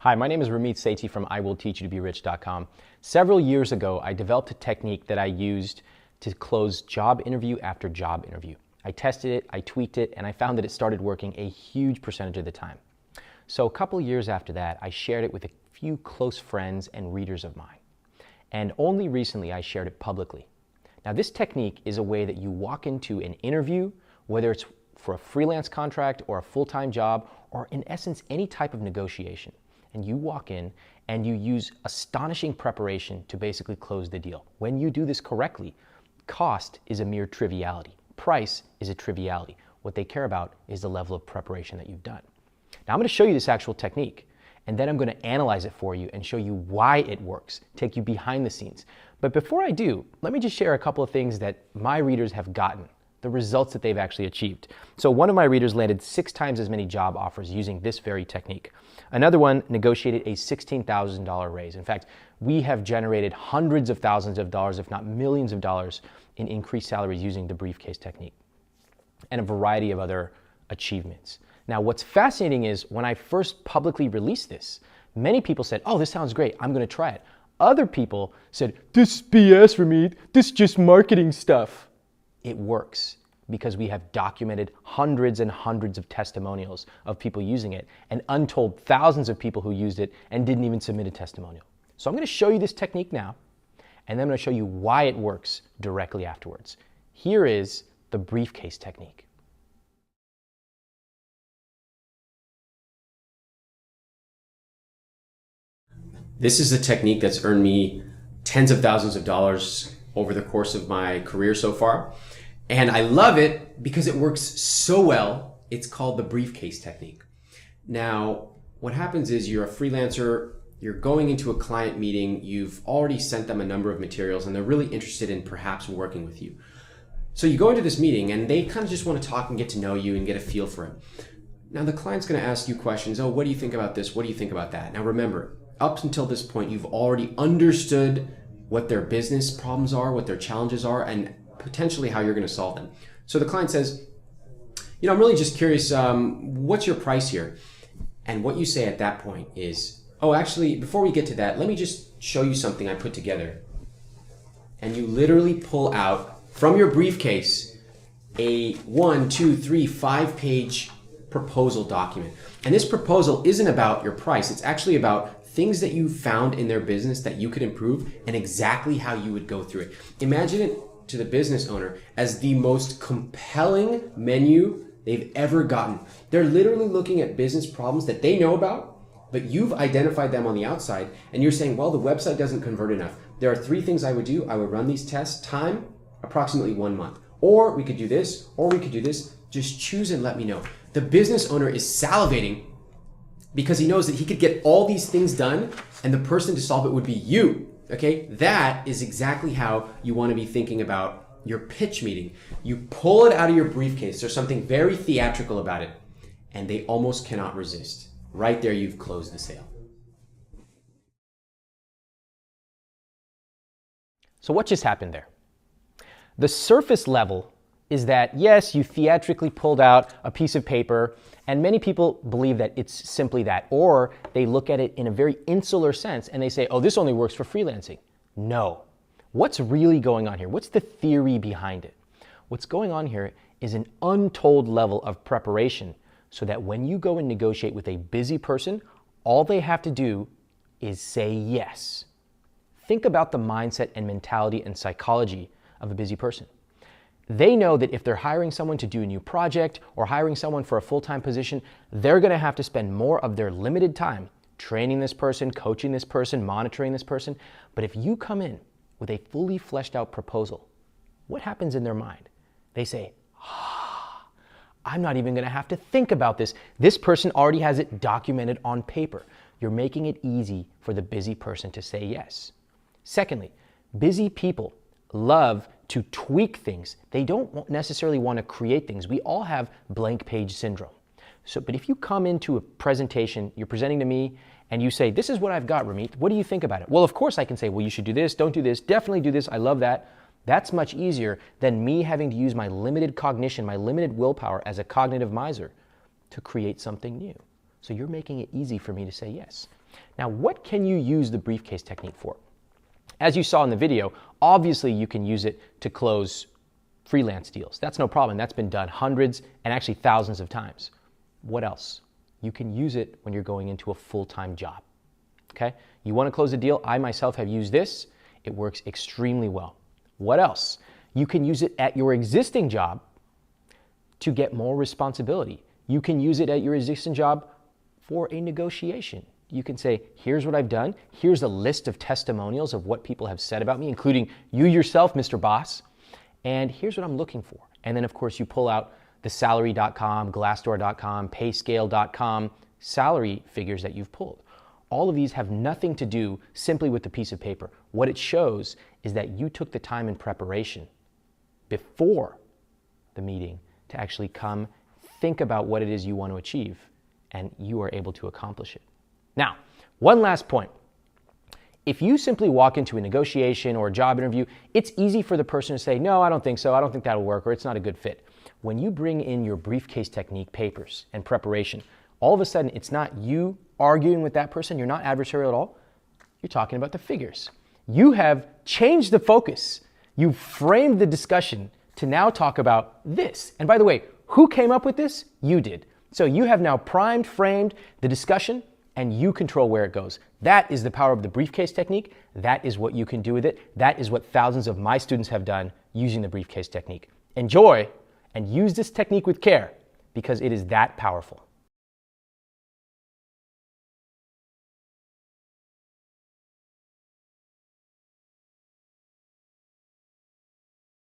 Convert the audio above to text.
Hi, my name is Ramit Sethi from IWillTeachYouToBeRich.com. Several years ago, I developed a technique that I used to close job interview after job interview. I tested it, I tweaked it, and I found that it started working a huge percentage of the time. So a couple of years after that, I shared it with a few close friends and readers of mine. And only recently I shared it publicly. Now this technique is a way that you walk into an interview, whether it's for a freelance contract or a full-time job, or in essence, any type of negotiation. And you walk in and you use astonishing preparation to basically close the deal. When you do this correctly, cost is a mere triviality. Price is a triviality. What they care about is the level of preparation that you've done. Now I'm going to show you this actual technique, and then I'm going to analyze it for you and show you why it works, take you behind the scenes. But before I do, let me just share a couple of things that my readers have gotten, the results that they've actually achieved. So one of my readers landed 6 times as many job offers using this very technique. Another one negotiated a $16,000 raise. In fact, we have generated hundreds of thousands of dollars, if not millions of dollars, in increased salaries using the briefcase technique, and a variety of other achievements. Now, what's fascinating is when I first publicly released this, many people said, "Oh, this sounds great, I'm going to try it." Other people said, "This is BS, Ramit. This is just marketing stuff." It works because we have documented hundreds and hundreds of testimonials of people using it and untold thousands of people who used it and didn't even submit a testimonial. So I'm going to show you this technique now, and then I'm going to show you why it works directly afterwards. Here is the briefcase technique. This is a technique that's earned me tens of thousands of dollars over the course of my career so far. And I love it because it works so well. It's called the briefcase technique. Now, what happens is you're a freelancer, you're going into a client meeting, you've already sent them a number of materials, and they're really interested in perhaps working with you. So you go into this meeting and they kind of just want to talk and get to know you and get a feel for it. Now the client's going to ask you questions. "Oh, what do you think about this? What do you think about that?" Now remember, up until this point, you've already understood what their business problems are, what their challenges are, and potentially how you're going to solve them. So the client says, "I'm really just curious, what's your price here?" And what you say at that point is, "Oh, actually, before we get to that, let me just show you something I put together." And you literally pull out from your briefcase a 1, 2, 3, 5-page proposal document. And this proposal isn't about your price. It's actually about things that you found in their business that you could improve and exactly how you would go through it. Imagine it to the business owner as the most compelling menu they've ever gotten. They're literally looking at business problems that they know about, but you've identified them on the outside, and you're saying, "Well, the website doesn't convert enough. There are 3 things I would do. I would run these tests. Time, approximately 1 month. Or we could do this, or we could do this. Just choose and let me know." The business owner is salivating because he knows that he could get all these things done, and the person to solve it would be you. Okay, that is exactly how you want to be thinking about your pitch meeting. You pull it out of your briefcase. There's something very theatrical about it, and they almost cannot resist. Right there, you've closed the sale. So what just happened there? The surface level is that, yes, you theatrically pulled out a piece of paper, and many people believe that it's simply that, or they look at it in a very insular sense and they say, "Oh, this only works for freelancing." No. What's really going on here? What's the theory behind it? What's going on here is an untold level of preparation so that when you go and negotiate with a busy person, all they have to do is say yes. Think about the mindset and mentality and psychology of a busy person. They know that if they're hiring someone to do a new project or hiring someone for a full-time position, they're going to have to spend more of their limited time training this person, coaching this person, monitoring this person. But if you come in with a fully fleshed out proposal, what happens in their mind? They say, "I'm not even going to have to think about this. This person already has it documented on paper." You're making it easy for the busy person to say yes. Secondly, busy people love to tweak things. They don't necessarily want to create things. We all have blank page syndrome. But if you come into a presentation, you're presenting to me, and you say, "This is what I've got, Ramit. What do you think about it?" Well, of course I can say, "Well, you should do this, don't do this, definitely do this, I love that." That's much easier than me having to use my limited cognition, my limited willpower as a cognitive miser to create something new. So you're making it easy for me to say yes. Now, what can you use the briefcase technique for? As you saw in the video, obviously you can use it to close freelance deals. That's no problem. That's been done hundreds and actually thousands of times. What else? You can use it when you're going into a full-time job. Okay? You want to close a deal? I myself have used this. It works extremely well. What else? You can use it at your existing job to get more responsibility. You can use it at your existing job for a negotiation. You can say, here's what I've done. Here's a list of testimonials of what people have said about me, including you yourself, Mr. Boss. And here's what I'm looking for. And then, of course, you pull out the salary.com, glassdoor.com, payscale.com salary figures that you've pulled. All of these have nothing to do simply with the piece of paper. What it shows is that you took the time in preparation before the meeting to actually come think about what it is you want to achieve, and you are able to accomplish it. Now, one last point. If you simply walk into a negotiation or a job interview, it's easy for the person to say, no, I don't think so, I don't think that'll work, or it's not a good fit. When you bring in your briefcase technique papers and preparation, all of a sudden it's not you arguing with that person, you're not adversarial at all, you're talking about the figures. You have changed the focus. You've framed the discussion to now talk about this. And by the way, who came up with this? You did. So you have now framed the discussion, and you control where it goes. That is the power of the briefcase technique. That is what you can do with it. That is what thousands of my students have done using the briefcase technique. Enjoy and use this technique with care because it is that powerful.